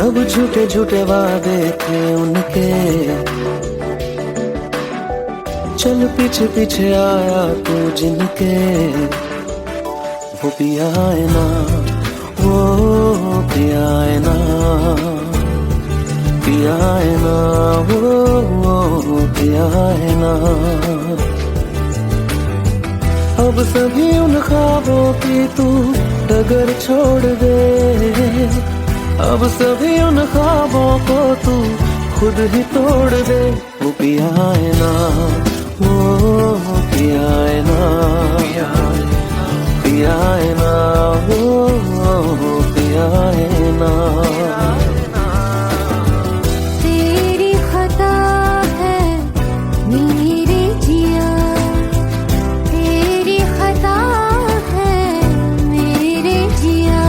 सब झूठे झूठे वादे थे उनके, चल पीछे पीछे आया तू जिनके। वो पिया है ना, वो पिया है ना, पिया है ना, वो पिया है ना। अब सभी उन ख्वाबों की तू डगर छोड़ दे, अब सभी उन ख्वाबों को तू खुद ही तोड़ दे। वो पिया है ना, वो पिया है ना, पिया है ना, वो पिया है ना। तेरी खता है मेरे जिया, तेरी खता है मेरे जिया।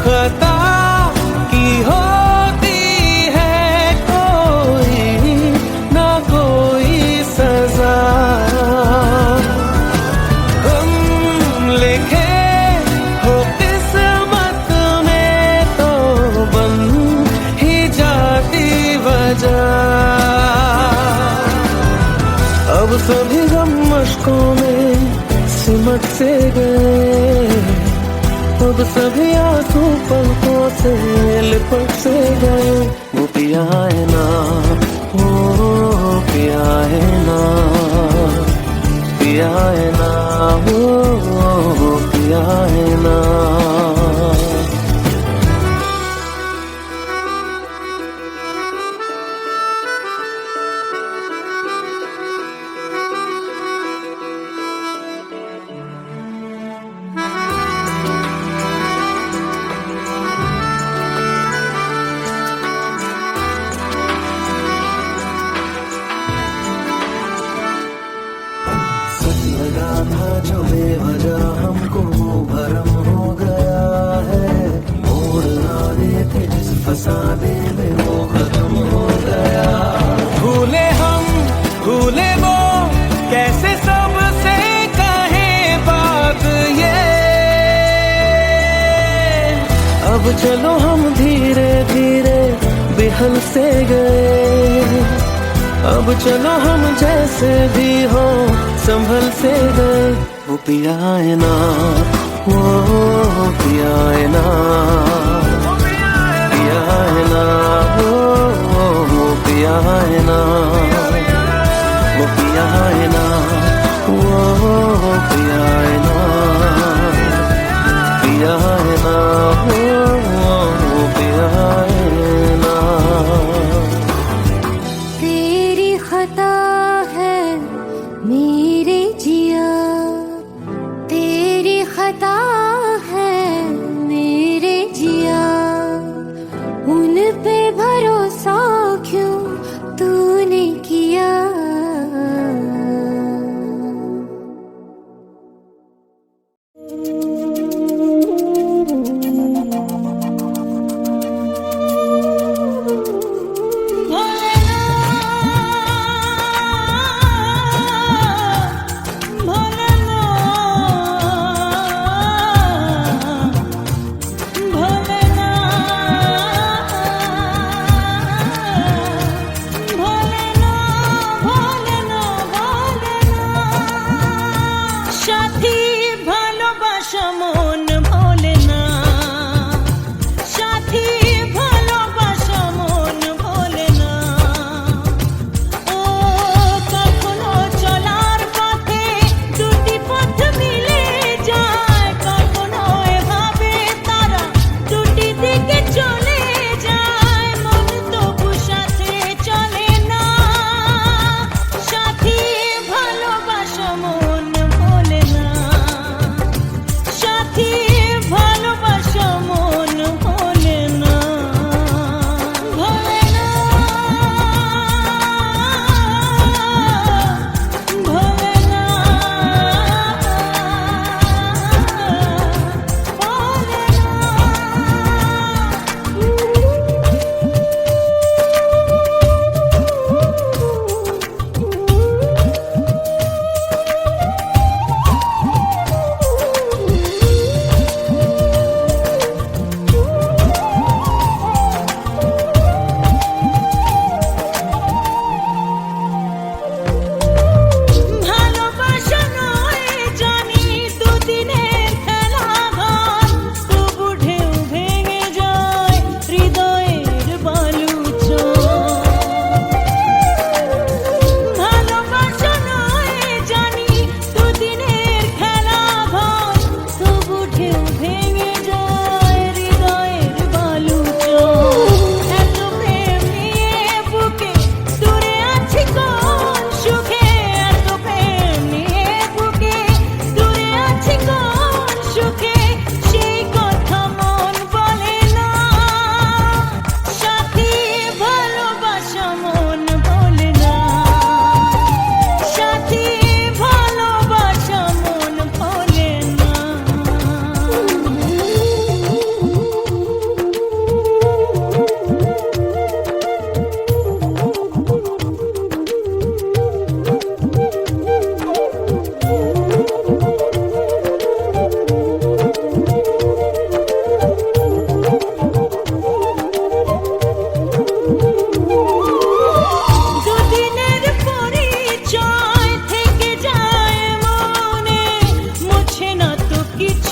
खता की होती है कोई ना कोई सजा, हम लिखे हो किस्मत में तो बन ही जाती वजह। अब सभी गम मशकों में सिमट से गए, अब सभी आंसू पलकों से लिपट से गए। वो पिया है ना, वो पिया है ना, पिया है ना, वो पिया है ना। लगा था जो बेवजह हमको वो भरम हो गया है, मोड़ ना रहे थे जिस फसाने में वो खत्म हो गया। भूले हम भूले वो कैसे सबसे कहे बात ये, अब चलो हम धीरे धीरे बिहल से गए, अब चलो हम जैसे भी हो संभल से गए। वो पिया है ना, वो पिया है ना, पिया है ना, वो पिया है ना, वो पिया है ना, वो पिया है ना, पिया है ना, वो पिया है ना। तेरी खता है मेरे जिया, तेरी खता है मेरे जिया। उन पे भरोसा क्यों तूने किया। সাথী ভালোবাসা মন ভোলে না।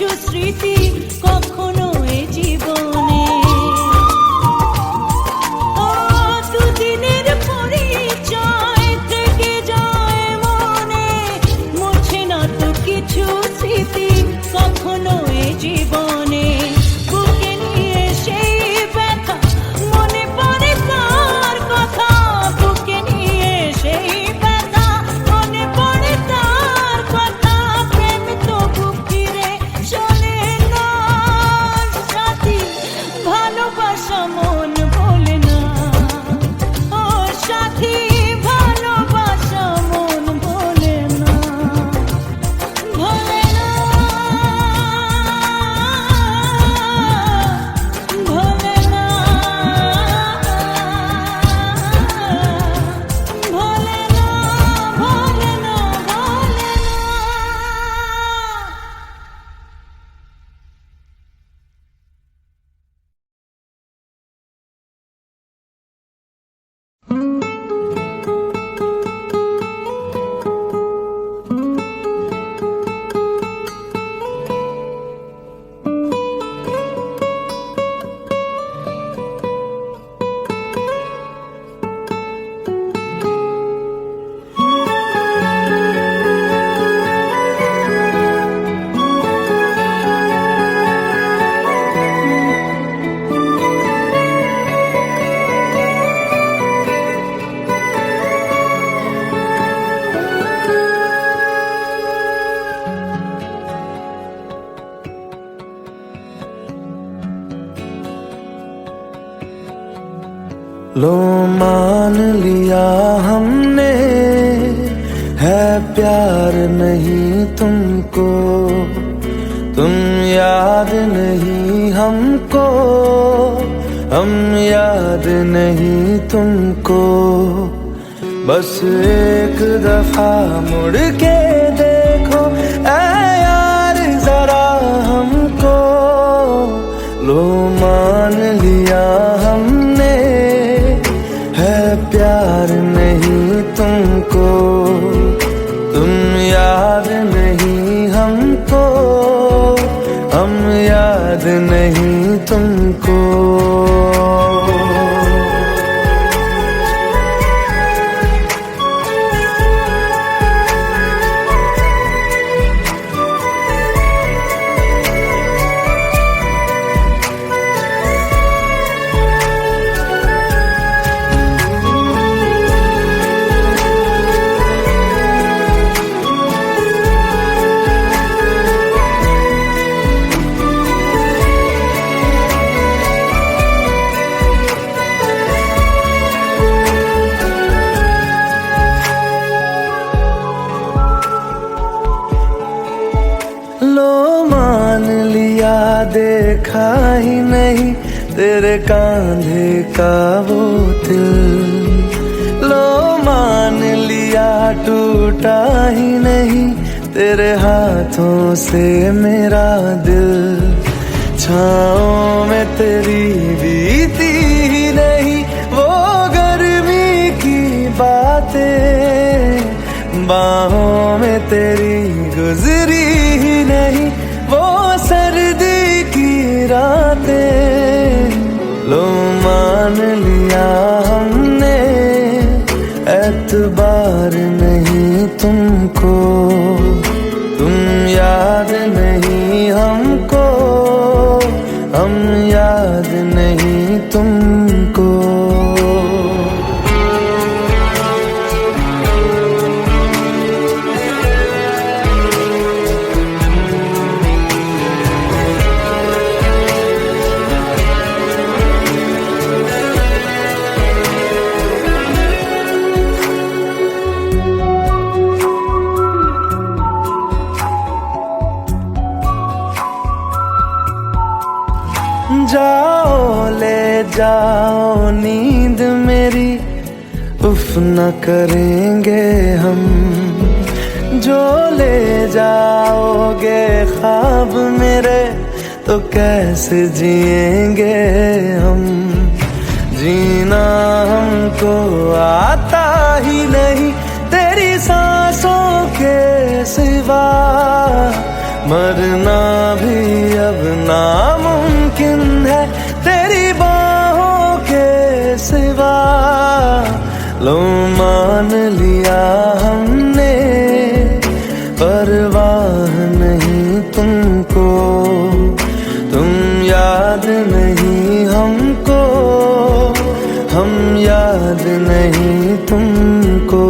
কিছু স্মৃতি কখনো এ জীবনে। ও দুদিনের পরিচয় থেকে যায় মনে, মুছে না তো কিছু স্মৃতি কখনো এ জীবনে। বুকে নিয়ে সেই ব্যথা মনে পড়ে তার কথা, বুকে নিয়ে সেই ব্যথা মনে পড়ে তার কথা। প্রেম তো বুক ফিরে চলে না সাথী, ভালোবাসা মন ভোলে না। ও সাথী ভালোবাসা মন ভোলে না, ভোলে না, ভোলে না, ভোলে না, ভোলে না, ভোলে না। लो मान लिया हमने है प्यार नहीं तुमको, तुम याद नहीं हमको, हम याद नहीं तुमको। बस एक दफा मुड़ के देखो ऐ यार जरा हमको। लो मान लिया हमने है प्यार नहीं तुमको, तुम याद नहीं हमको, हम याद नहीं तुमको। लो मान लिया देखा ही नहीं तेरे कांधे का वो दिल। लो मान लिया टूटा ही नहीं तेरे हाथों से मेरा दिल। छाँव में तेरी बीती ही नहीं वो गर्मी की बातें, बाहों में तेरी गुजरी ही नहीं वो सर्दी की रातें। लो मान लिया हमने एतबार नहीं तुमको, तुम याद नहीं हमको, हम याद नहीं तुमको। जाओ ले जाओ नींद मेरी, उफ न करेंगे हम। जो ले जाओगे ख्वाब मेरे तो कैसे जिएंगे हम। जीना हमको आता ही नहीं तेरी सांसों के सिवा, मरना भी तुमको, तुम याद नहीं हमको, हम याद नहीं तुमको।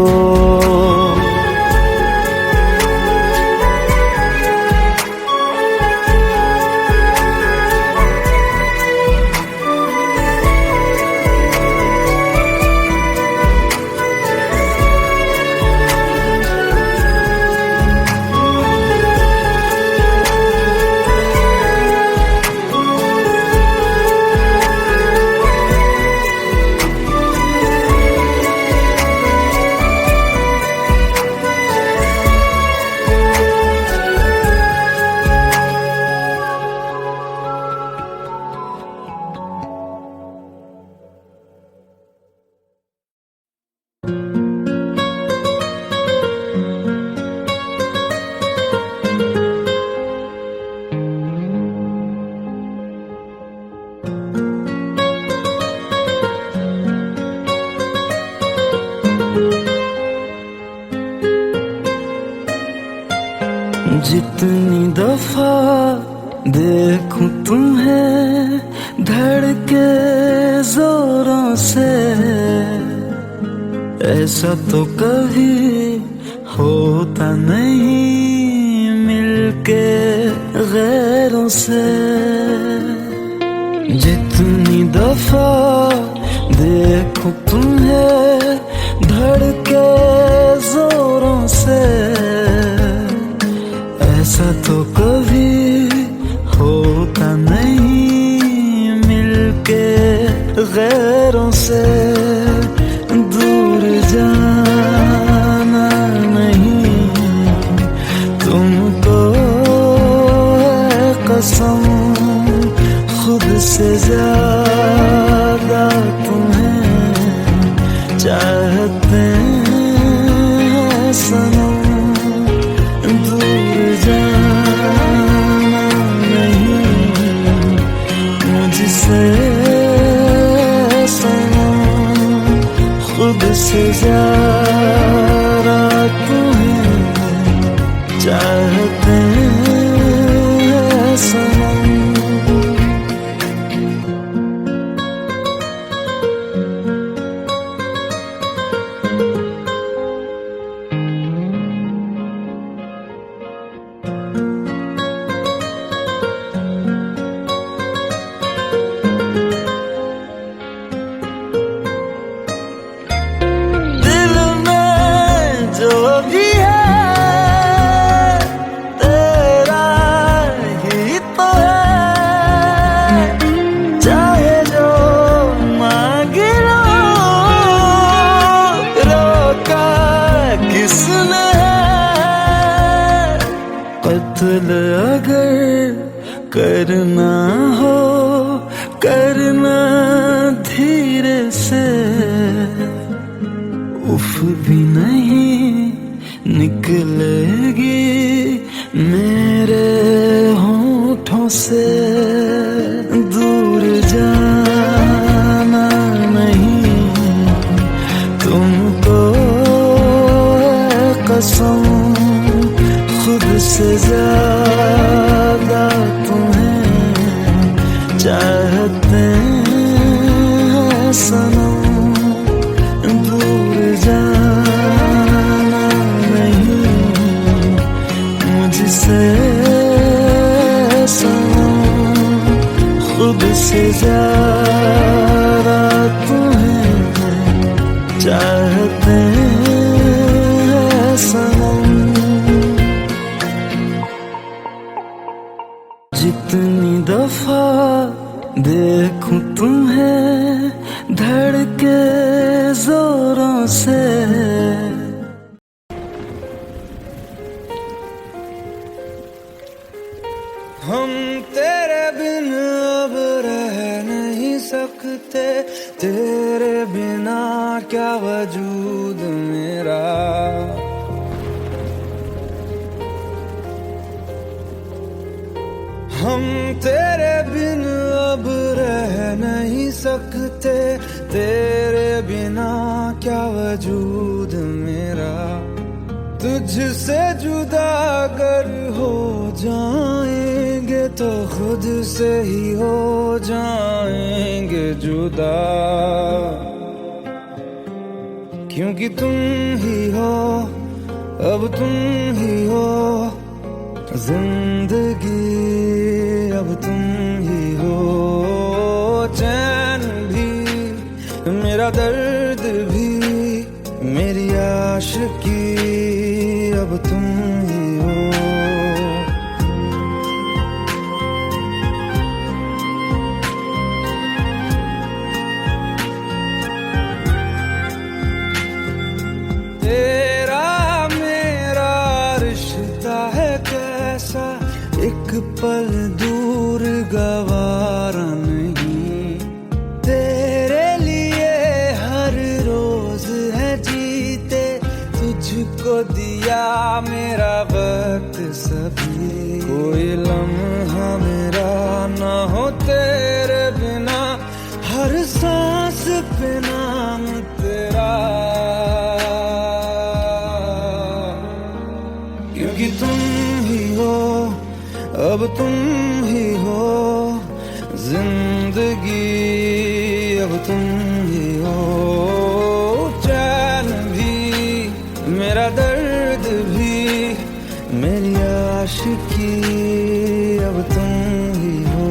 जितनी दफा देखूं तुम्हें धड़के जोरों से, ऐसा तो कभी होता नहीं मिलके गैरों से। जितनी दफा देखूं तुम्हें धड़के जोरों से, ऐसा तो कभी होता नहीं मिलके गैरों से। दूर जाना नहीं तुमको है कसम, खुद से ज्यादा तुम्हें चाहते हैं सनम। खुद से ज़्यादा तुम्हें चाहते हैं सनम। कत्ल अगर करना हो करना धीरे से, उफ भी नहीं निकलेगी मेरे होठों से। दूर जाना नहीं तुमको है कसम, खुद से ज्यादा तुम्हें चाहते हैं सनम। दूर जाना नहीं मुझसे सनम, खुद से ज्यादा तुम्हें चाहते हैं सनम। जितनी दफा देखूं तुम्हें धड़के जोरों से, हम तेरे बिन अब रह नहीं सकते, तेरे बिना क्या वजूद मेरा। हम तेरे बिन अब रह नहीं सकते, तेरे बिना क्या वजूद मेरा। तुझसे जुदा अगर हो जाऊं तो खुद से ही हो जाएंगे जुदा, क्योंकि तुम ही हो, अब तुम ही हो जिंदगी, अब तुम ही हो चैन भी, मेरा दर्द भी, मेरी आशिकी, अब तुम ही हो। तेरा मेरा रिश्ता है कैसा, एक पल दूर गवारा नहीं, तेरे लिए हर रोज है जीते, तुझको दिया मेरा वक्त सभी, कोई लम्हा मेरा ना हो तेरे बिना, हर सांस पे नाम तेरा, क्योंकि तुम ही हो, अब तुम ही हो जिंदगी, अब तुम ही हो चैन भी, मेरा दर्द भी, मेरी आशिकी, अब तुम ही हो,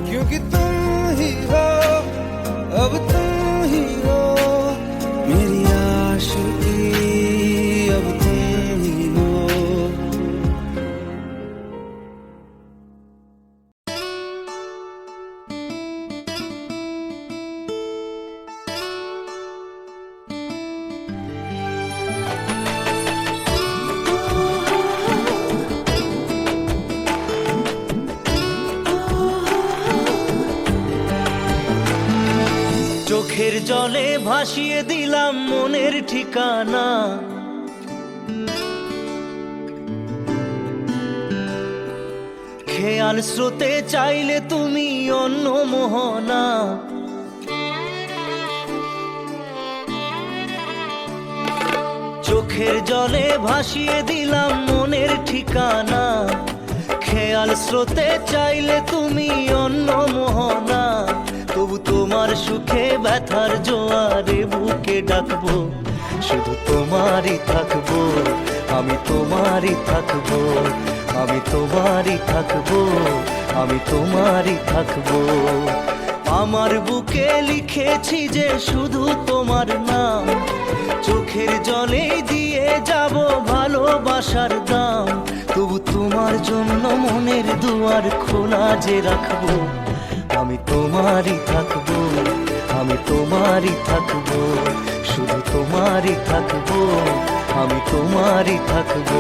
क्योंकि तुम ही हो, अब तुम ही हो मेरी आशिकी, अब तुम ही हो। চোখের জলে ভাসিয়ে দিলাম মনের ঠিকানা, খেয়াল স্রোতে চাইলে তুমি অন্য মোহনা, চোখের জলে ভাসিয়ে দিলাম মনের ঠিকানা, খেয়াল স্রোতে চাইলে তুমি অন্য মোহনা, তবু তোমার সুখে ব্যথার জোয়ারে বুকে ডাকবো, শুধু তোমারই থাকবো, আমি তোমারই থাকবো, আমি তোমারই থাকবো, আমি তোমারই থাকবো। আমার বুকে লিখেছি যে শুধু তোমার নাম, চোখের জলে দিয়ে যাব ভালোবাসার দাম, তবু তোমার জন্য মনের দুয়ার খোলা যে রাখবো, আমি তোমারই থাকবো, আমি তোমারই থাকবো, শুধু তোমারই থাকবো, আমি তোমারই থাকবো।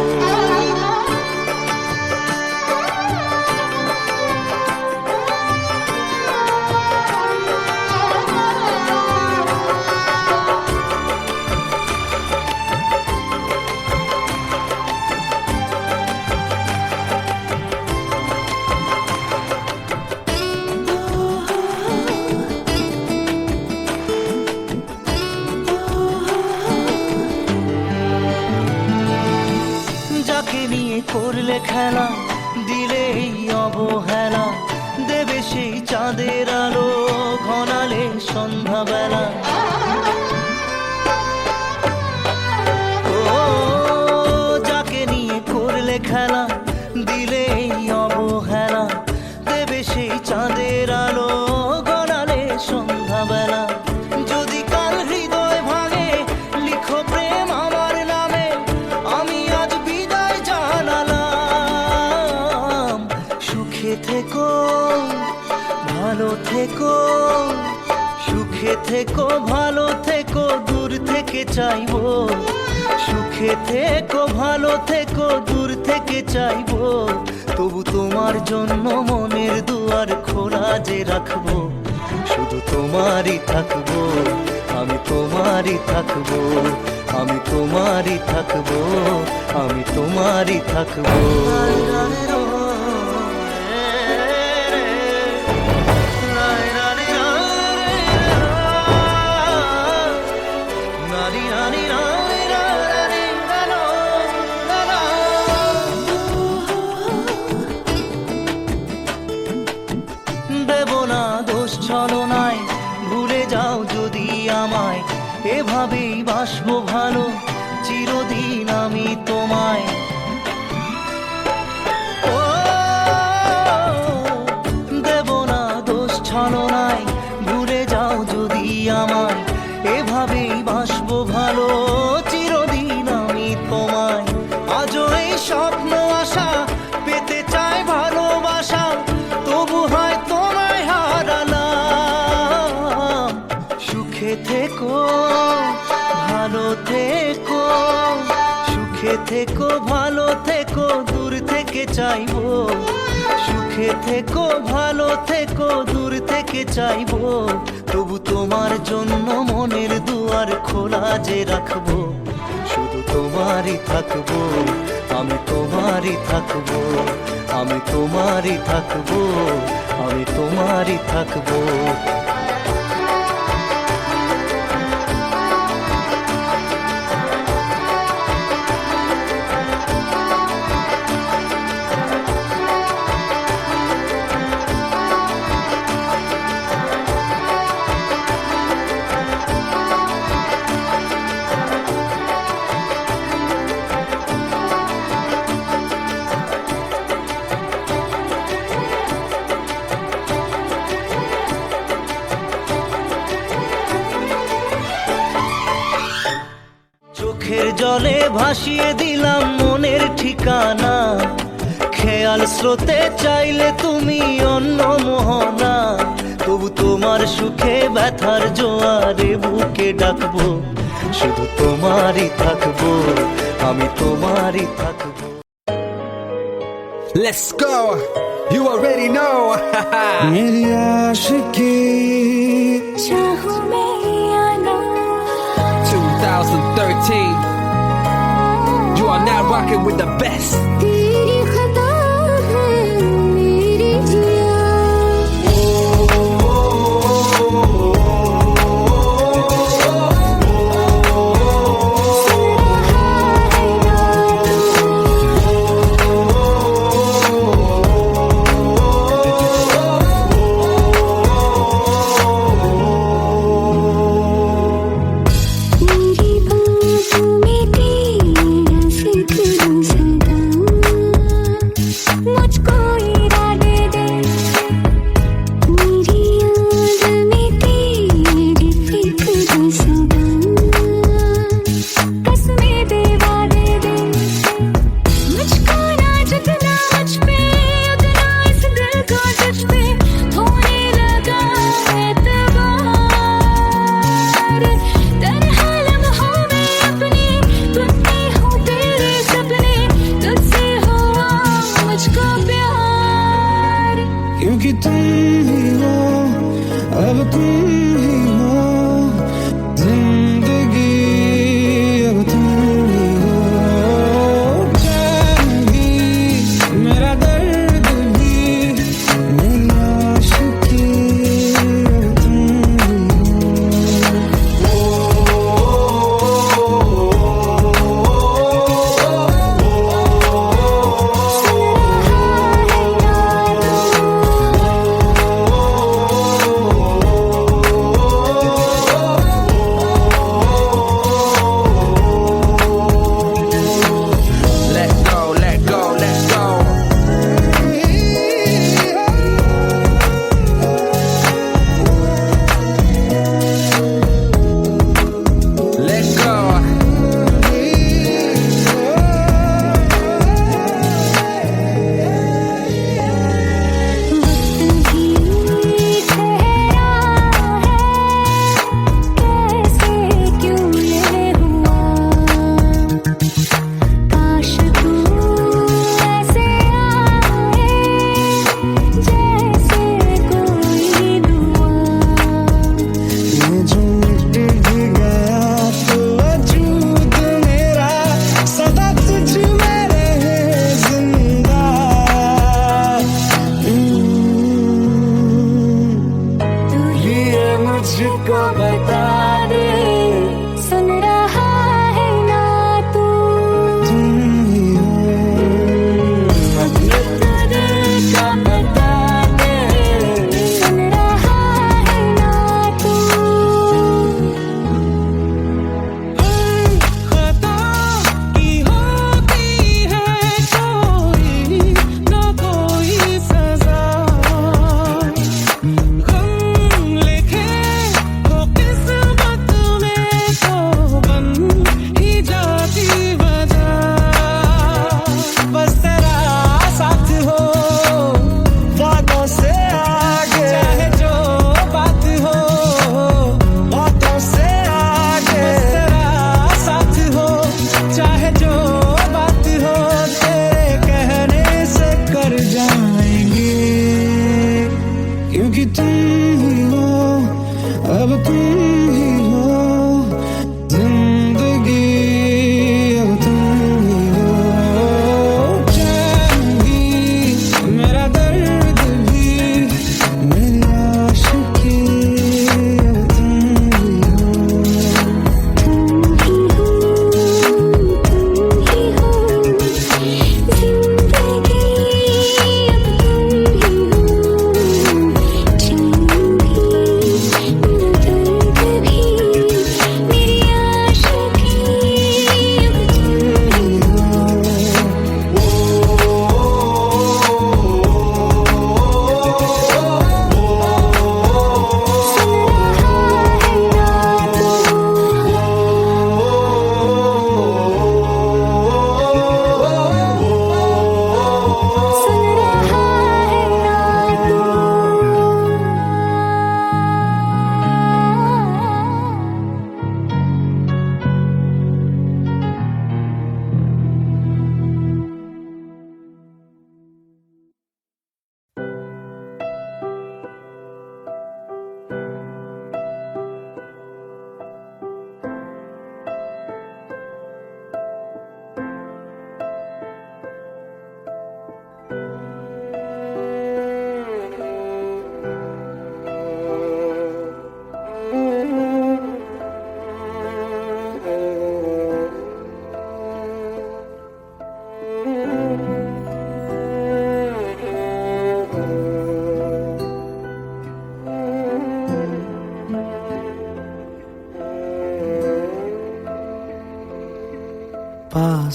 যাকে নিয়ে করলে খেলা, দিলে এই অবহেলা, দেবে সেই চাঁদের আলো ঘনালে সন্ধ্যাবেলা, ও যাকে নিয়ে করলে খেলা, দিলে এই অবহেলা, দেবে সেই চাঁদের আলো ঘনালে সন্ধ্যাবেলা, যদি কাল হৃদয় ভাঙে লিখো প্রেম আমার নামে, আমি আজ বিদায় জানালাম, সুখে থেকো ভালো থেকো, সুখে থেকো ভালো থেকো, দূর থেকে চাইবো, সুখে থেকো ভালো থেকো, দূর থেকে চাইবো, তবু তোমার জন্য মনের দুয়ার খোলা যে রাখবো, শুধু তোমারই থাকবো, আমি তোমারই থাকবো, আমি তোমারই থাকবো, আমি তোমারই থাকবো। ছলনায় ভুলে যাও যদি আমায়, এভাবেই বাসবো ভালো চিরদিন আমি তোমায়। ও দেব না দোষ ছলনায় ভুলে যাও যদি আমায়, এভাবেই বাসবো ভালো চিরদিন আমি তোমায়। আজও এই স্বপ্ন আশা পেতে চাই ভালোবাসা, তবু হয় তোমায় হারালাম। সুখে থেকো ভালো থেকো, সুখে থেকো ভালো থেকো, দূর থেকে চাইবো। সুখে থেকো ভালো থেকো, দূর থেকে চাইবো, তবু তোমার জন্য মনের দুয়ার খোলা যে রাখবো। শুধু তোমারই থাকবো, আমি তোমারই থাকবো, আমি তোমারই থাকবো, আমি তোমারই থাকবো। চোখের জলে ভাসিয়ে দিলাম মনের ঠিকানা, খেয়াল স্রোতে চাইলে তুমি অন্য মোহনা, তবু তোমার সুখে ব্যথার জোয়ারে বুকে ডাকবো। শুধু তোমারই থাকবো, আমি তোমারই থাকবো। Let's go. You already know. मेरी आशिकी चाहूं मैं या ना, 2013. You are now rocking with the best. तेरी खता है मेरी जिया। मेरी बातों में तेरा जिक्र सदा,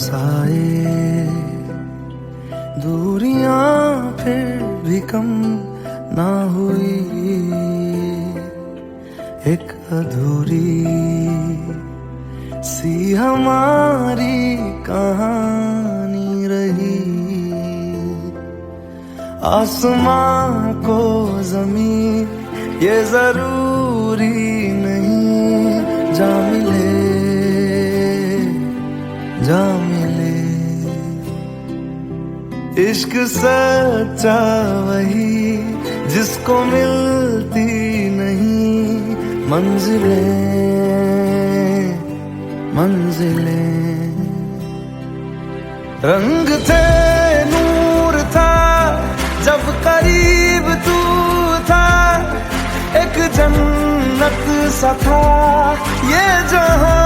साए, दूरियां फिर भी कम ना हुई, एक अधूरी सी हमारी कहानी रही। आसमां को जमीन ये जरूरी नहीं, जा मिले जा मिले। इश्क सच्चा वही जिसको मिलती नहीं मंजिलें मंजिलें। रंग थे नूर था जब करीब तू था, एक जन्नत सा था ये जहां।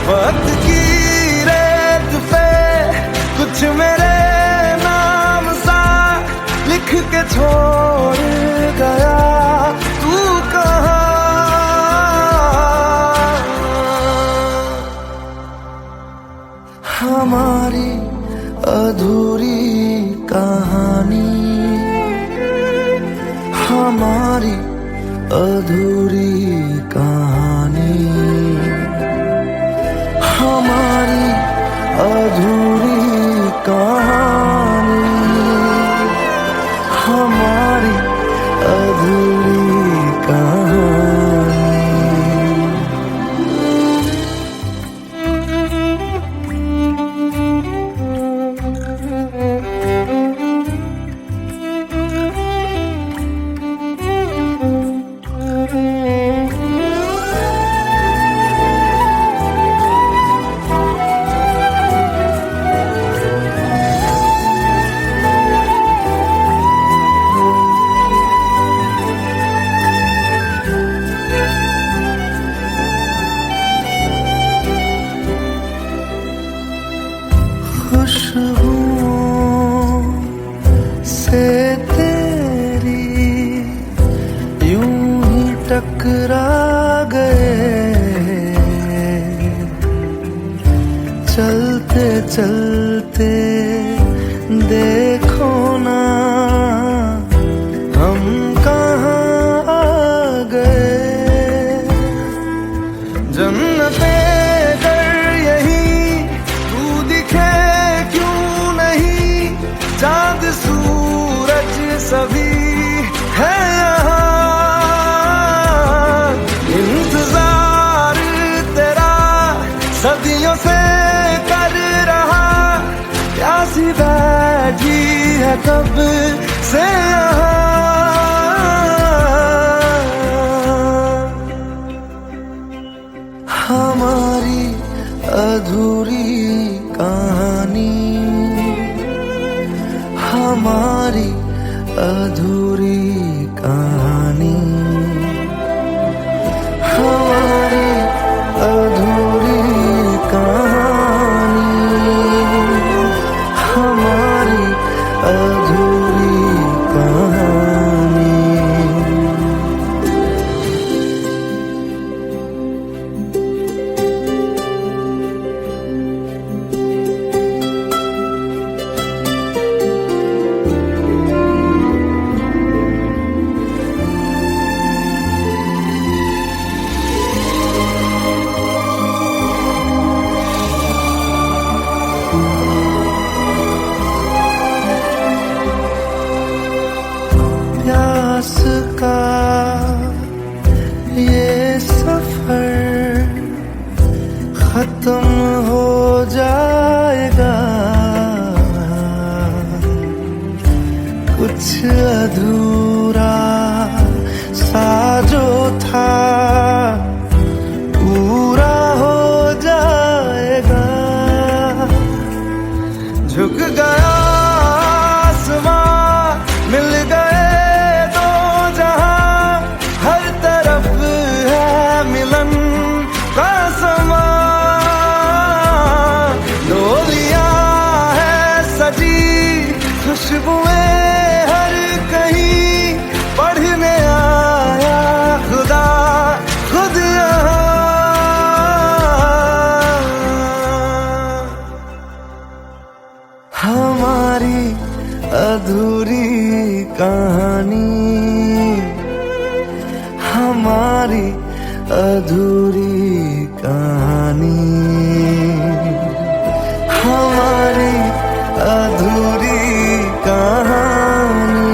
वक्त की रेत पे कुछ मेरे नाम सा लिख के छोड़ गया, तू कहाँ? हमारी अधूरी कहानी, हमारी अधूरी कहानी, हमारी अधूरी कहानी, हमारी अधूरी कहानी। खुशबुओं से तेरी यूं ही टकरा गए, चलते चलते देखो ना हम कहाँ आ गए। जन्नते चाँद सूरज सभी है यहाँ, इंतजार तेरा सदियों से कर रहा, प्यासी बैठी है कब से यहाँ। हमारी अधूरी कहानी, हमारी अधूरी कहानी, हमारी अधूरी कहानी, हमारी अधूरी कहानी। प्यास का ये सफर खत्म हो जाएगा, कुछ अधूरा सा जो था पूरा हो जाएगा। झुक गया आसमां, मिल गए दो जहां, हर तरफ है मिलन का समा। डोलियां है सजी खुशबुएं हर कहीं, पढ़ने आया खुदा खुद यहाँ। अधूरी कहानी, हमारी अधूरी कहानी, हमारी अधूरी कहानी,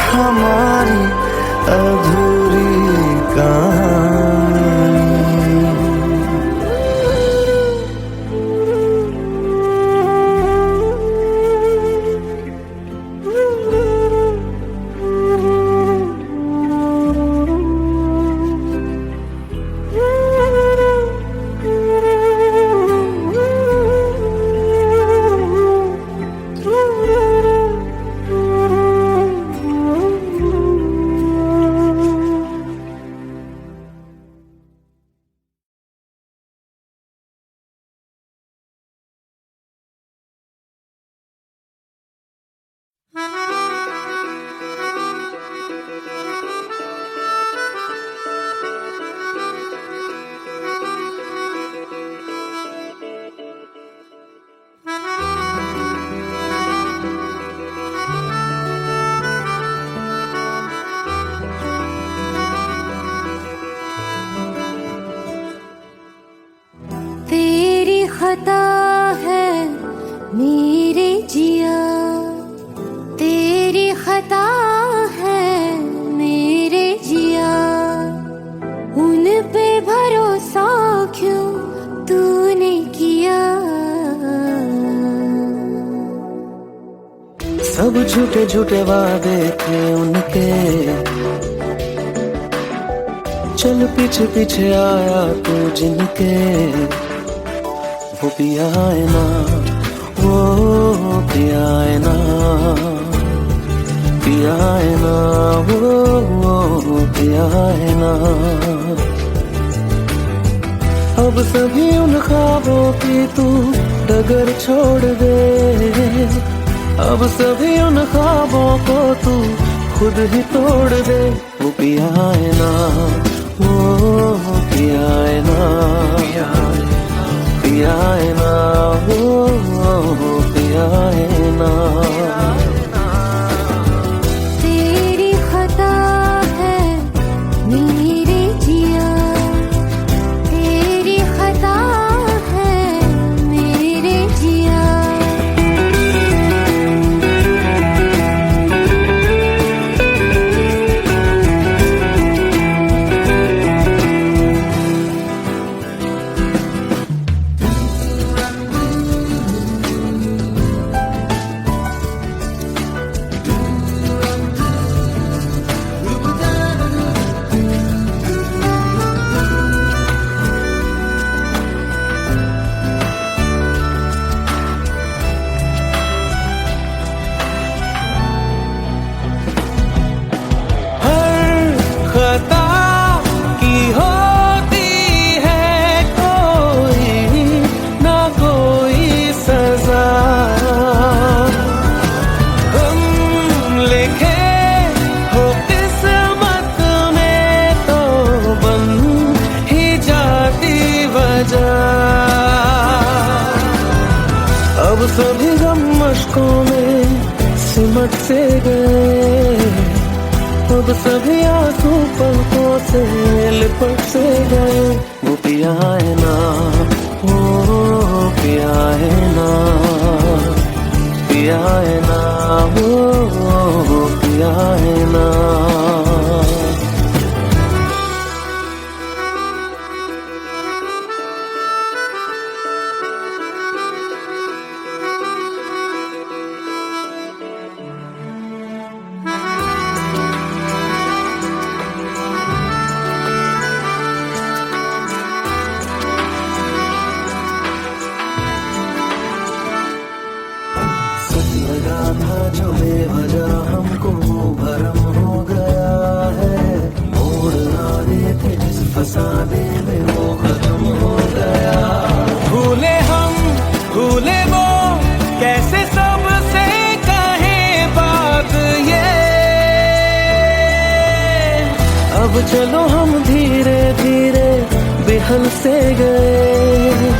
हमारी अधूरी कहानी। तेरी खता है मेरे जिया, तेरी खता है मेरे जिया, उन पे भरोसा क्यों तूने किया। सब झूठे झूठे वादे थे उनके, चल पीछे पीछे आया तू जिनके, वो पिया है ना, वो पिया है ना, पिया है ना, वो पिया है ना। अब सभी उन ख्वाबों की तू डगर छोड़ दे, अब सभी उन ख्वाबों को तू खुद ही तोड़ दे। वो पिया है ना, वो पिया है ना, पिया है ना, वो पिया है ना। तेरी खता है मेरे जिया, तेरी खता है मेरे जिया। खता की होती है कोई ना कोई सजा, हम लिखे हो किस्मत में तो बन ही जाती वजह। अब सभी गम मशकों में सिमट से गए, अब सभी आंसू पलकों से लिपट से गए। वो पिया है ना, वो पिया है ना, पिया है ना, वो पिया है ना। लगा था जो बेवजह हमको वो भरम हो गया है, मोड़ आने थे जिस फसाने में वो खत्म हो गया। भूले हम भूले वो कैसे सबसे कहे बात ये, अब चलो हम धीरे धीरे बेहल से गए,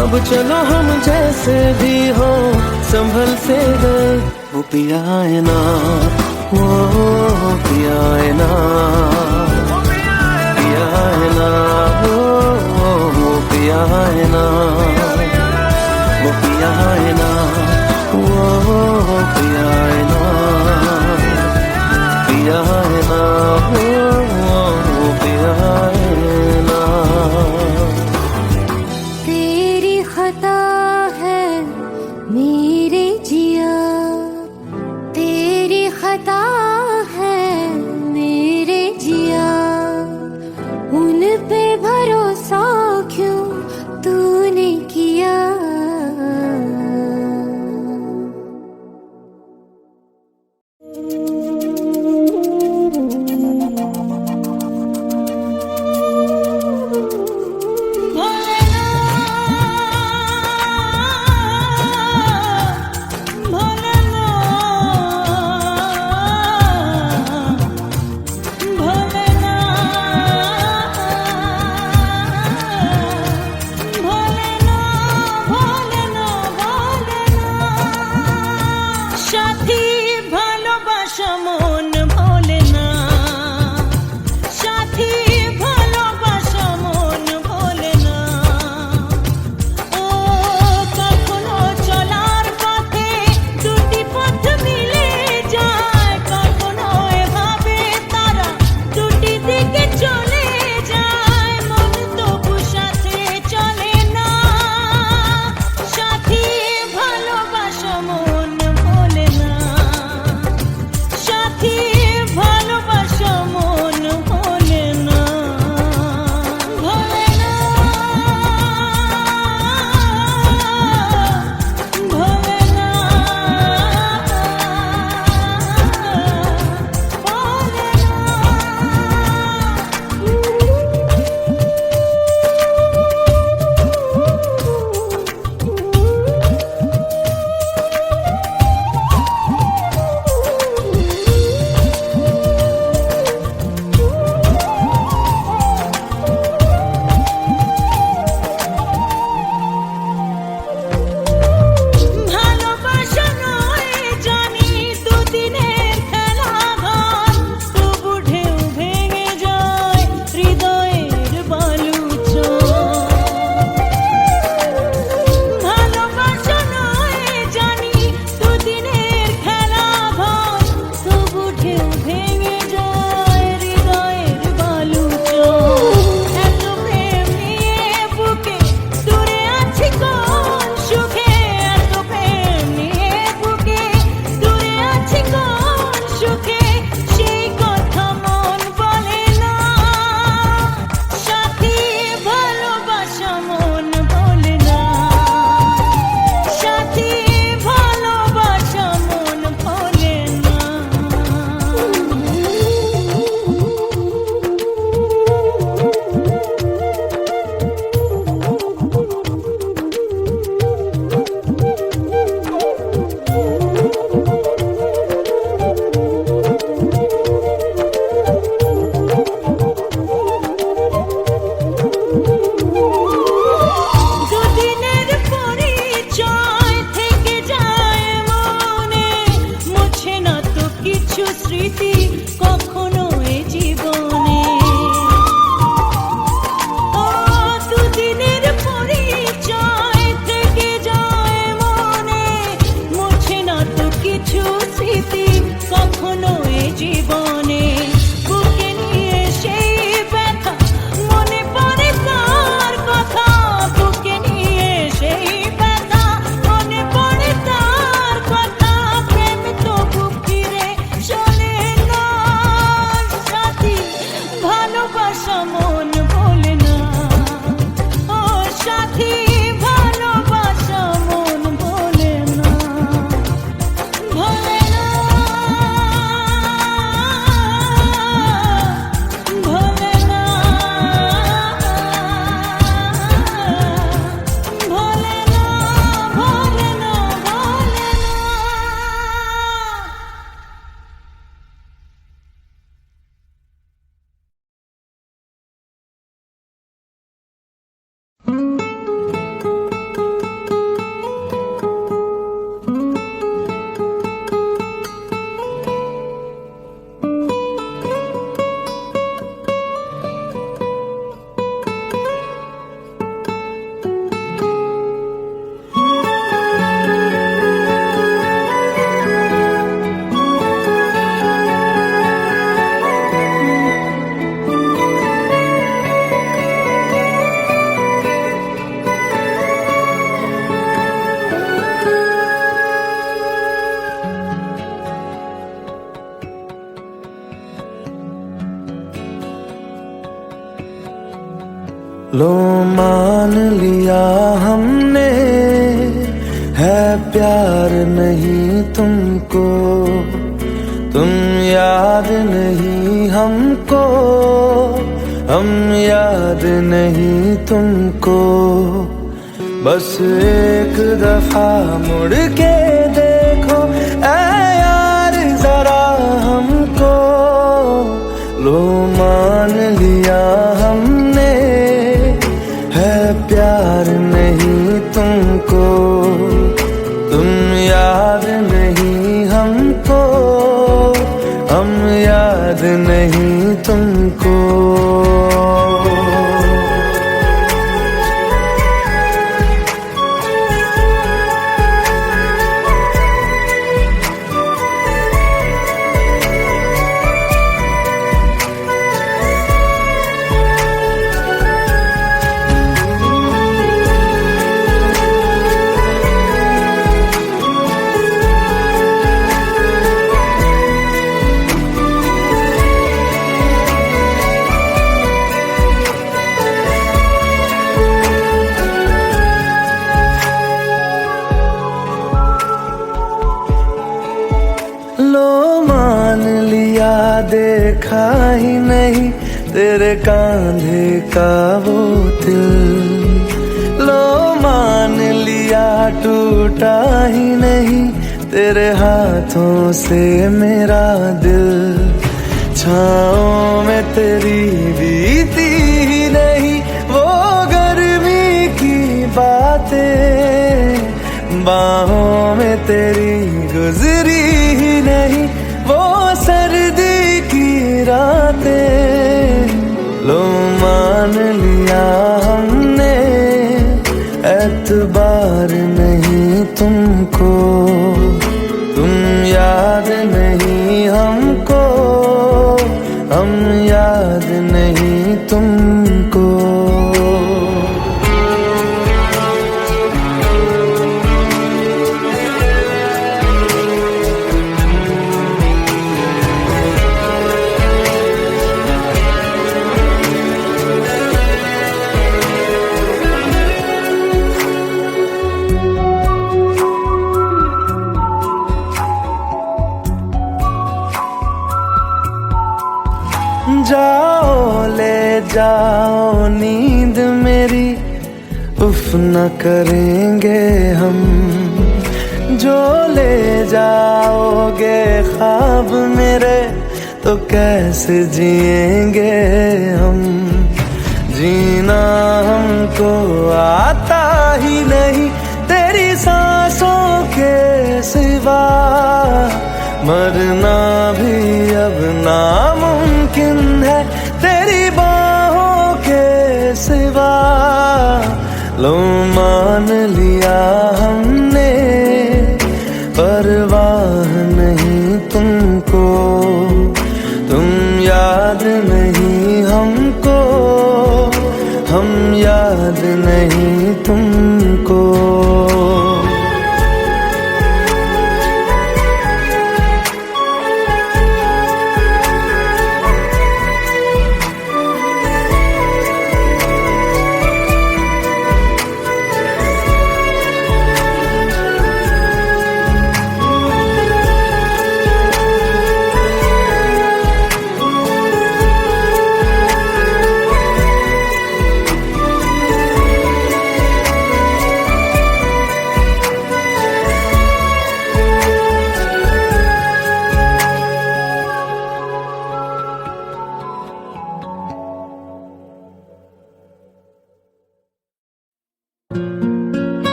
अब चलो हम जैसे भी हो संभल से गए। वो पिया है ना, वो पिया है ना, पिया है ना, वो पिया है ना, वो पिया है ना, वो पिया है ना, पिया है ना, वो पिया है ना। तेरी खता है मेरे जिया, तेरी खता है मेरे जिया, उन पे भरोसा क्यों तूने किया। সাথী ভালোবাসা মন ভোলে না, সাথী ভালোবাসা মন ভোলে না। ও কখনো চলার পথে দুটি পথ মিলে যায়, কখনো এভাবে তারা দুটি দিকে চলে যায়, মন তবু সাথে চলে না। সাথী ভালোবাসা মন ভোলে না, সাথী ভালোবাসা মন ভোলে না, ভোলে না, ভোলে না, ভালোবাসা নয় জানি দুদিনের খেলা ঘর, তবু ঢেউ ভেঙে যায় হৃদয়ের বালুচর। ভালোবাসা নয় জানি দুদিনের খেলা ঘর, তবু ঢেউ ভেঙে যায় হৃদয়ের বালুচর। এত প্রেম নিয়ে বুকে দূরে আছি কোন সুখে, এত প্রেম নিয়ে বুকে দূরে আছি কোন সুখে, সেই কথা মন বলে না। সাথী ভালোবাসা মন ভোলে না, সাথী ভালোবাসা মন ভোলে না। দুদিনের পরিচয় থেকে যায় মনে, মুছে না তো কিছু স্মৃতি কখনো এ জীবনে। ও দুদিনের পরিচয় থেকে যায় মনে, মুছে না তো কিছু স্মৃতি কখনো এ জীবনে। বুকে নিয়ে সেই ব্যথা মনে পড়ে তার কথা, বুকে নিয়ে সেই ব্যথা মনে পড়ে তার কথা, প্রেম তবু ফিরে চলে না। সাথী ভালোবাসা মন ভোলে না, ও সাথী ভালোবাসা মন ভোলে না, ভোলে लो मान लिया हमने, है प्यार नहीं तुमको, तुम याद नहीं हमको, हम याद नहीं तुमको। बस एक दफा मुड़ के देखो ऐ यार जरा हमको, लो मान लिया हमने, है प्यार नहीं तुमको, तुम याद नहीं हमको, हम याद नहीं तुमको। लो मान लिया देखा ही नहीं तेरे कांधे का वो दिल, लो मान लिया टूटा ही नहीं तेरे हाथों से मेरा दिल। छाँव में तेरी बीती ही नहीं वो गर्मी की बातें, बाहों में तेरी गुजरी ही नहीं वो सर्दी की रातें। लो मान लिया हमने, एतबार नहीं तुमको, तुम याद नहीं हमको, हम याद नहीं तुमको। जाओ ले जाओ नींद मेरी, उफ न करेंगे हम, जो ले जाओगे ख्वाब मेरे तो कैसे जिएंगे हम। जीना हमको आता ही नहीं तेरी सांसों के सिवा, मरना भी अब नामुमकिन है तेरी बाहों के सिवा। लो मान लिया हमने, परवाह नहीं तुमको, तुम याद नहीं हमको, हम याद नहीं तुमको।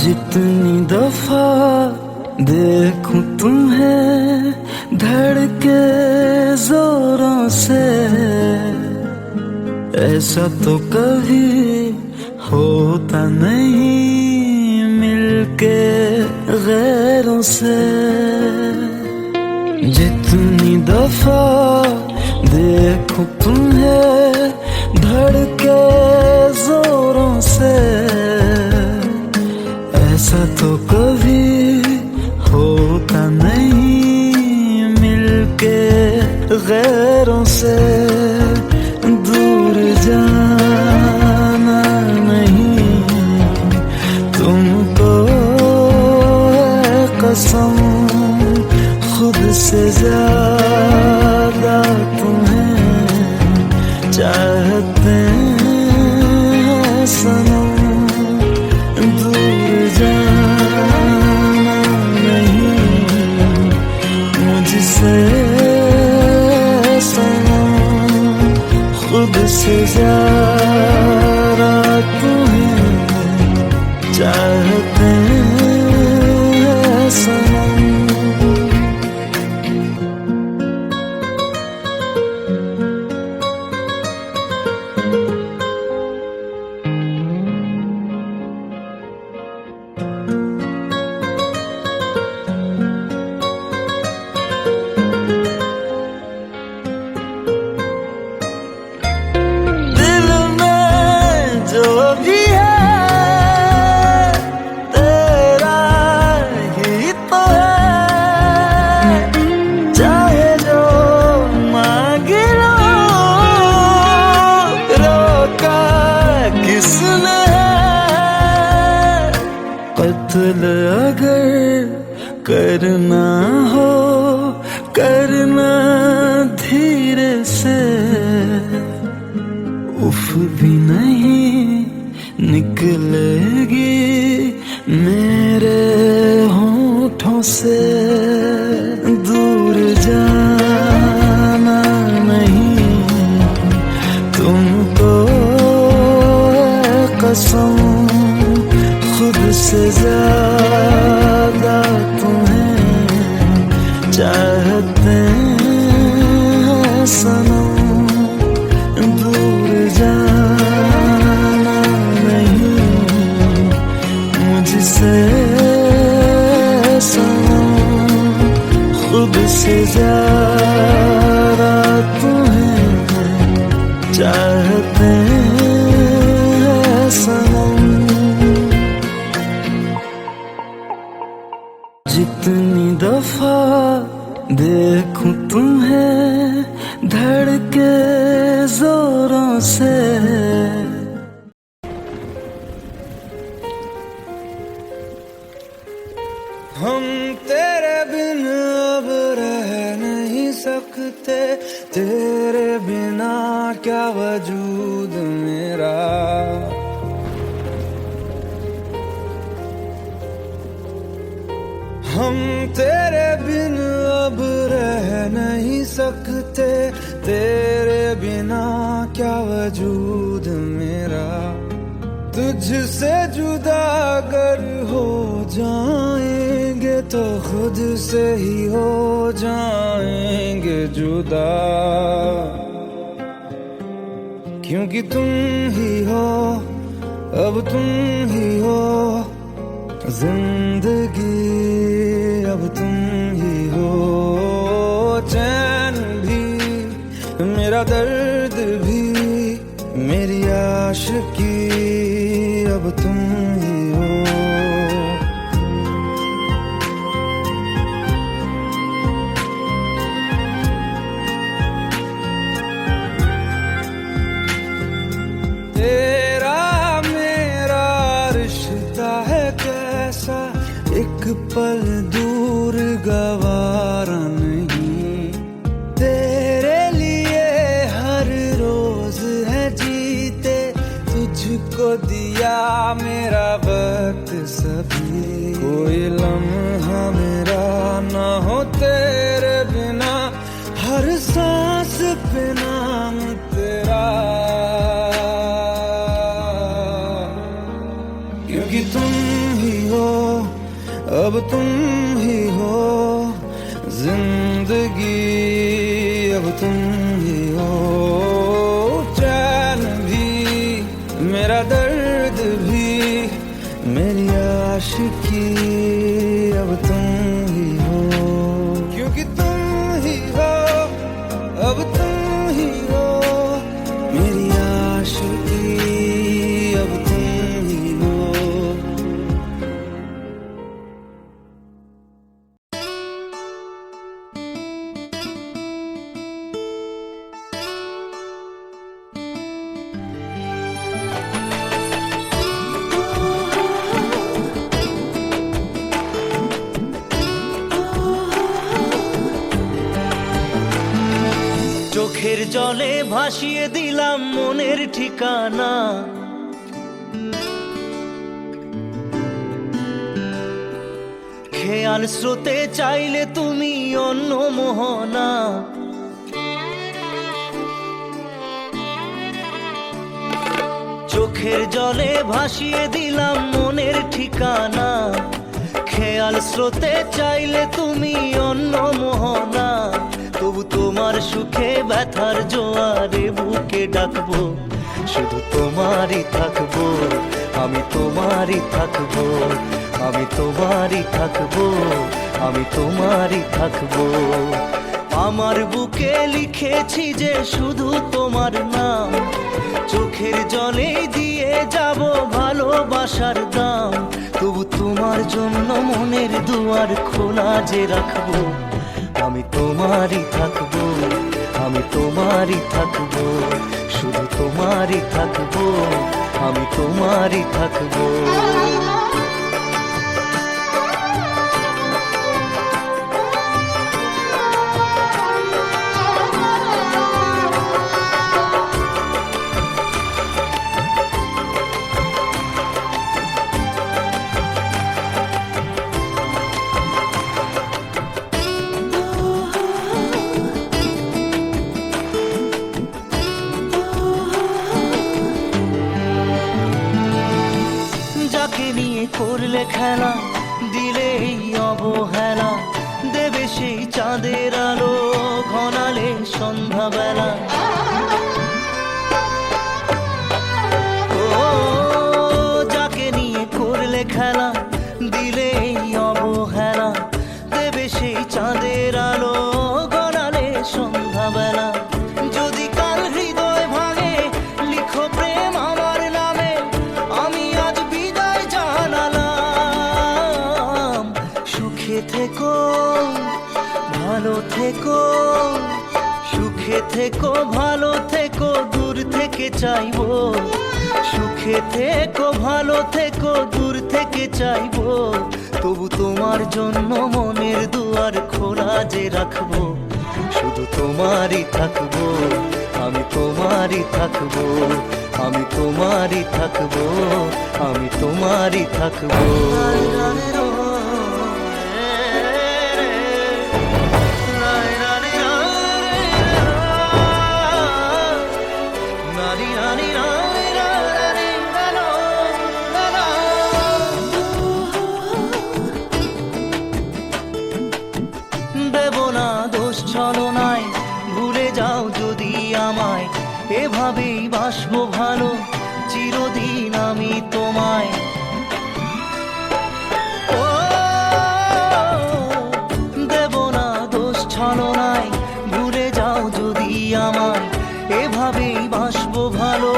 जितनी दफा देखूं तुम्हें धड़के जोरों से, ऐसा तो कभी होता नहीं मिलके गैरों से। जितनी दफा देखूं देखूं तुम्हें धड़के जोरों से, ऐसा तो कभी होता नहीं मिलके गैरों से। दूर जाना नहीं तुमको है कसम, खुद से ज्यादा तुम्हें चाहते हैं सनम। दूर जाना नहीं मुझसे सनम, खुद से ज्यादा तुम्हें चाहते हैं सनम। कत्ल अगर करना हो करना धीरे से, उफ भी नहीं निकलेगी मेरे होठों से। दूर जाना नहीं तुमको है कसम, खुद से ज्यादा तुम्हें चाहते हैं सनम। दूर जाना नहीं मुझसे सनम, खुद से ज्यादा तुम्हें चाहते हैं सनम। जितनी दफा देखूं तुम्हें धड़के जोरों से, हम तेरे बिन अब रह नहीं सकते, तेरे बिना क्या वजूद मेरा। हम तेरे बिन अब रह नहीं सकते, तेरे बिना क्या वजूद मेरा। तुझसे जुदा अगर हो जाएंगे तो खुद से ही हो जाएंगे जुदा, क्योंकि तुम ही हो अब तुम ही हो जिंदगी, अब तुम ही हो चैन भी मेरा दर्द भी मेरी आशिकी, अब तुम ही हो। तेरा मेरा रिश्ता है कैसा, एक पल दूर गवारा नहीं। तेरे लिए हर रोज है जीते, तुझको दिया मेरा वक्त सभी। कोई लम्हा मेरा ना हो तेरे बिना, हर सांस पे नाम तेरा, क्योंकि तुम ही हो अब तुम ही हो जिंदगी, अब तुम ही हो चैन भी मेरा दर्द भी मेरी आशिकी, अब तुम ही हो, क्योंकि तुम ही हो अब तुम ही हो। চোখের জলে ভাসিয়ে দিলাম মনের ঠিকানা, খেয়াল স্রোতে চাইলে তুমি অন্য মোহনা। চোখের জলে ভাসিয়ে দিলাম মনের ঠিকানা, খেয়াল স্রোতে চাইলে তুমি অন্য মোহনা। তবু তোমার সুখে ব্যথার জোয়ারে বুকে ডাকবো, শুধু তোমারই থাকবো, আমি তোমারই থাকবো, আমি তোমারই থাকবো, আমি তোমারই থাকবো। আমার বুকে লিখেছি যে শুধু তোমার নাম, চোখের জলে দিয়ে যাব ভালোবাসার দাম। তবু তোমার জন্য মনের দুয়ার খোলা যে রাখবো, আমি তোমারই থাকবো, আমি তোমারই থাকবো, শুধু তোমারই থাকবো, আমি তোমারই থাকবো। করলে খেলা দিলে অবহেলা, দেবে সেই চাঁদের আলো ঘনালে সন্ধ্যাবেলা। ও যাকে নিয়ে করলে খেলা দিলে অবহেলা, দেবে সেই চাঁদের আলো ঘনালে সন্ধ্যাবেলা। যদি কাল হৃদয় ভাঙে লিখো প্রেম আমার নামে, আমি আজ বিদায় জানালাম। সুখে থেকো ভালো থেকো, সুখে থেকো ভালো থেকো, দূর থেকে চাইবো। সুখে থেকো ভালো থেকো, দূর থেকে চাইবো। তবু তোমার জন্য মনের দুয়ার খোলা যে রাখবো, শুধু তোমারই থাকবো, আমি তোমারই থাকবো, আমি তোমারই থাকবো, আমি তোমারই থাকবো। দেব না দোষ ছলনায়, ভুলে যাও যদি আমায়, এভাবেই বাসবো ভালো চিরদিন আমি তোমায়। ও দেব না দোষ ছলনায়, ভুলে যাও যদি আমায়, এভাবেই বাসবো ভালো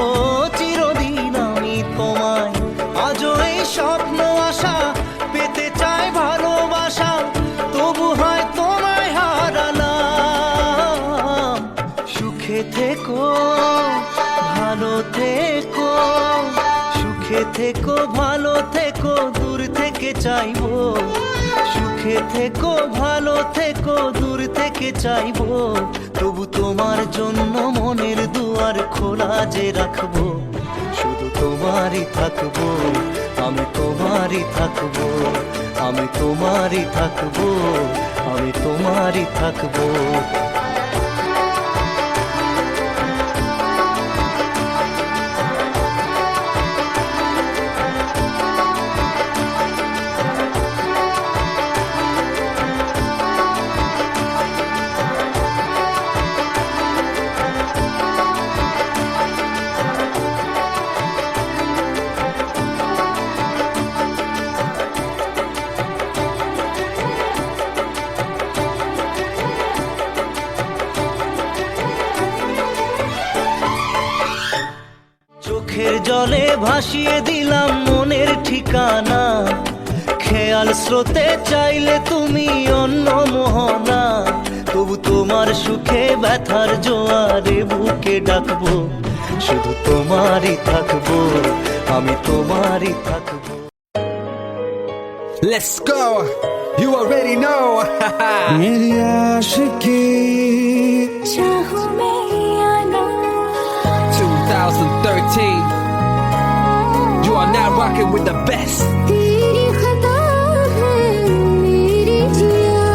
চিরদিন আমি তোমায়। আজও এই স্বপ্ন আশা পেতে চাই ভালোবাসা, তবু হয় তোমায় হারালাম। সুখে থেকো ভালো থেকো, সুখে থেকো ভালো থেকো, দূর থেকে চাইবো। সুখে থেকো ভালো থেকো, দূর থেকে চাইবো। তবু তোমার জন্য মনের দুয়ার খোলা যে রাখবো, শুধু তোমারই থাকবো, আমি তোমারই থাকবো, আমি তোমারই থাকবো, আমি তোমারই থাকবো। চোখের জলে ভাসিয়ে দিলাম মনের ঠিকানা, খেয়াল স্রোতে চাইলে তুমি অন্য মোহনা। তবু তোমার সুখে ব্যথার জোয়ারে বুকে ডাকবো, শুধু তোমারই থাকবো, আমি তোমারই থাকবো। Let's go. You already know. मेरी आशिकी चाहूं मैं 2013. You are now rocking with the best. तेरी खता है मेरी जिया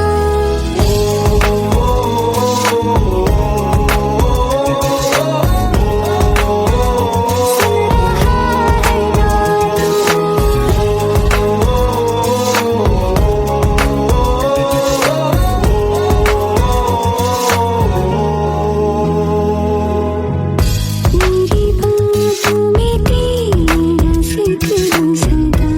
मेरी बाहों में तेरा सिर सदा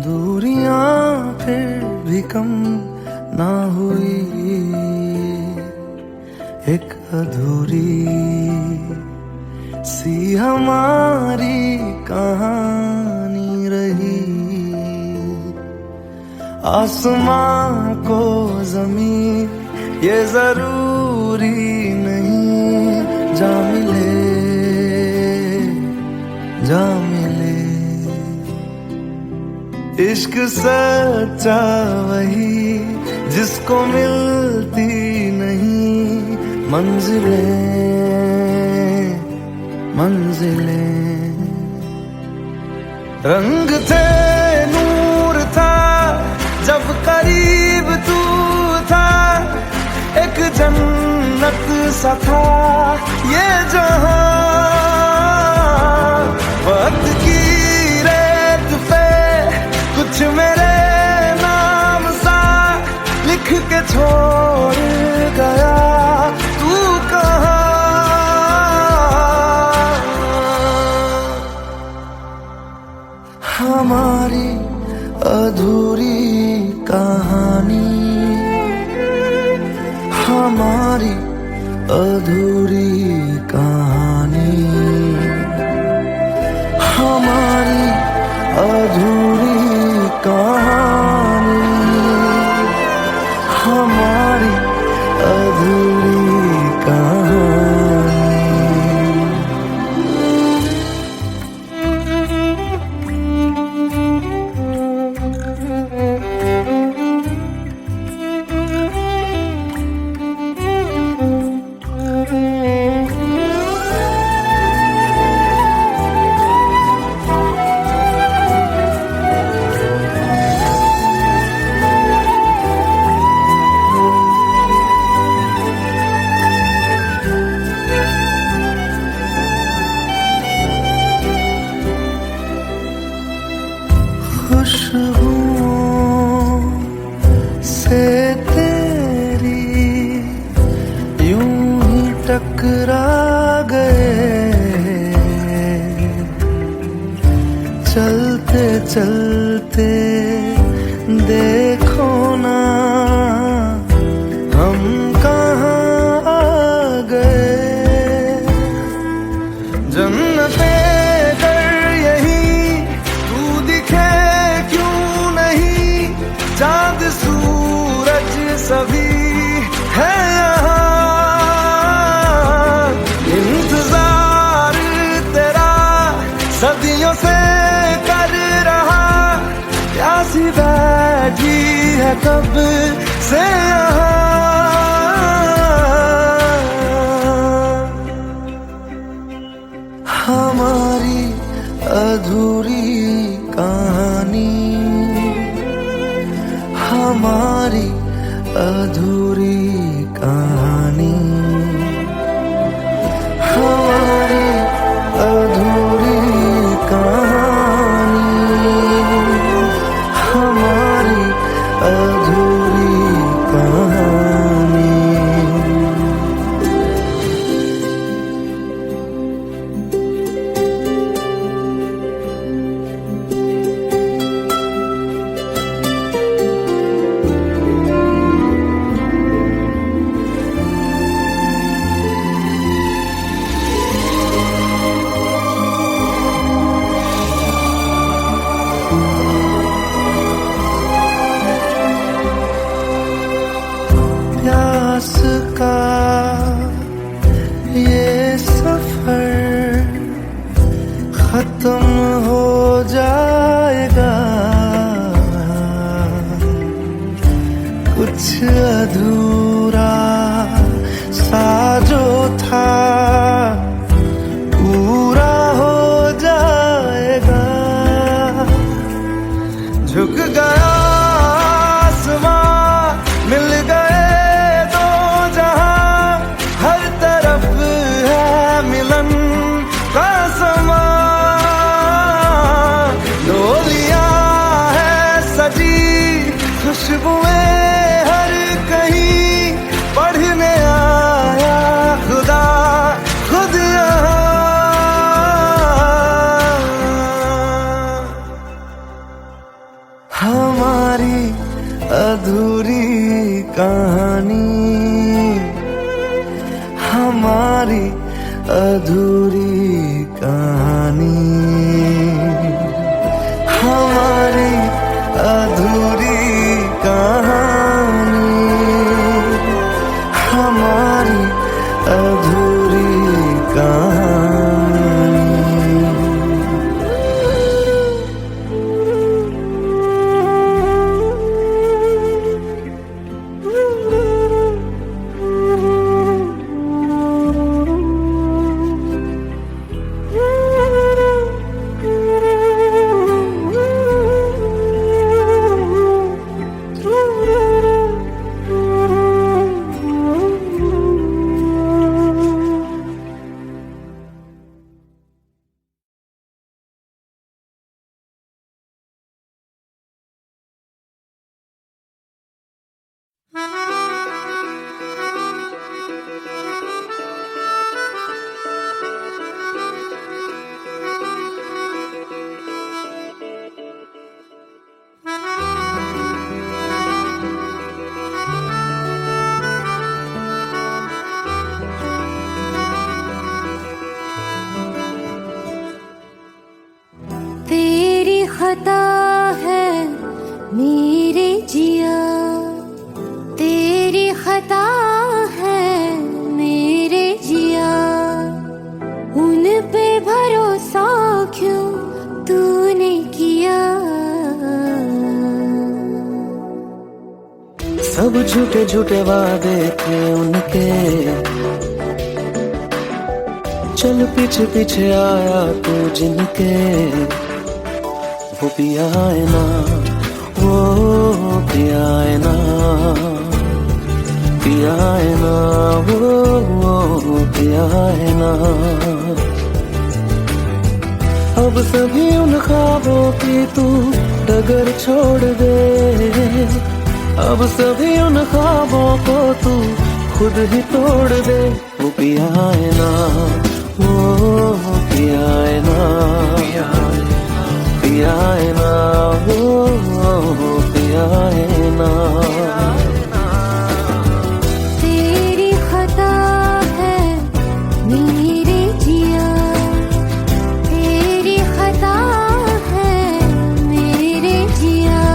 दूरियां फिर भी कम ना हुई, एक अधूरी सी हमारी कहानी रही। आसमां को जमीन ये जरूरी नहीं, जा मिले जा मिले। इश्क सच्चा वही जिसको मिलती नहीं मंजिलें मंजिलें। रंग थे नूर था जब करीब तू था, एक जन्नत सा था ये जहां। वक्त की रेत पे कुछ मेरे नाम सा लिख के छोड़ गया, तू कहाँ? हमारी अधूरी कहानी, हमारी अधूरी कहानी, हमारी अधूरी कहानी, हमारी अधूरी कहानी। खुशबुओं से तेरी यूं ही टकरा गए, चलते चलते देखो ना हम कहाँ आ गए। जन्नते चांद सूरज सभी है यहाँ, इंतजार तेरा सदियों से कर रहा, प्यासी बैठी है कब से यहाँ। हमारी अधूरी कहानी, हमारी अधूरी कहानी, हमारी अधूरी कहानी, हमारी अधूरी कहानी। प्यास का ये सफर खत्म हो जाएगा, कुछ अधूरा सा जो था पूरा हो जाएगा। झुक गया आसमां, मिल गए दो जहां, हर तरफ है मिलन का समा। डोलियां है सजी खुशबुएं हर कहीं, पढ़ने आया खुदा खुद यहाँ। हमारी अधूरी कहानी, हमारी अधूरी कहानी, हमारी अधूरी कहानी, हमारी अधूरी कहानी। तेरी खता है मेरे जिया, तेरी खता है मेरे जिया, उन पे भरोसा क्यों तूने किया। सब झूठे झूठे वादे थे उनके, चल पीछे पीछे आया तू जिनके। वो पिया है ना, वो पिया है ना, पिया है ना, वो पिया है ना। अब सभी उन ख्वाबों की तू डगर छोड़ दे, अब सभी उन ख्वाबों को तू खुद ही तोड़ दे। वो पिया है ना, वो पिया है ना, पिया है ना, वो पिया है ना। तेरी खता है मेरे जिया, तेरी खता है मेरे जिया।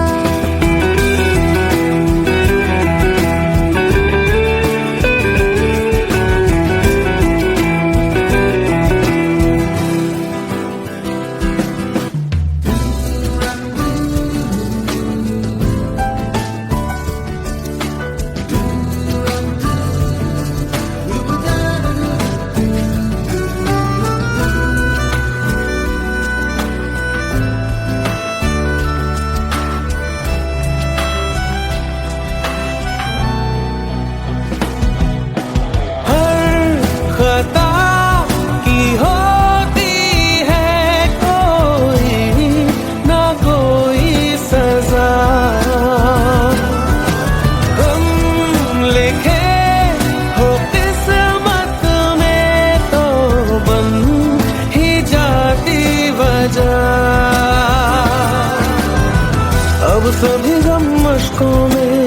खता की होती है कोई ना कोई सजा, हम लिखे हो किस्मत में तो बन ही जाती वजह। अब सभी गम मशकों में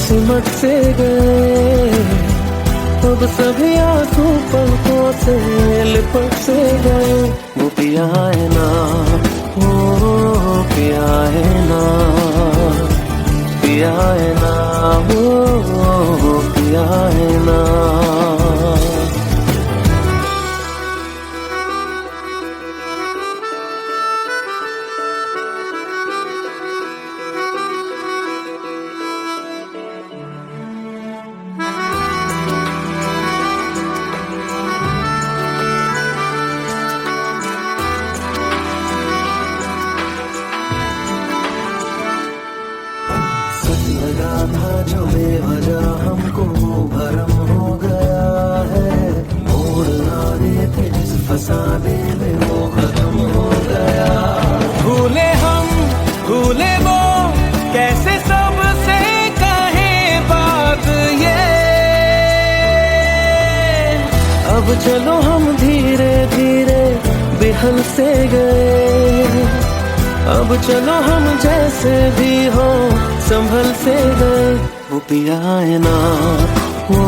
सिमट से गए, अब सभी आंसू पलकों से लिपट से गए। वो पिया है ना, वो पिया है ना, पिया है ना, वो पिया है ना। लगा था जो बेवजह हमको वो भरम हो गया है। मोड़ आने थे जिस फसाने में वो खत्म हो गया। भूले हम भूले वो कैसे सबसे कहे बात ये। अब चलो हम धीरे धीरे बिहल से गए, अब चलो हम जैसे भी हो संभल से गए। वो पिया है ना, वो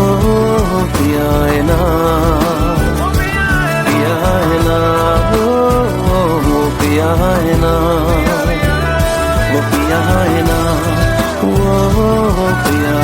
पिया है ना, पिया है ना, वो पिया है ना, वो पिया है ना, वो पिया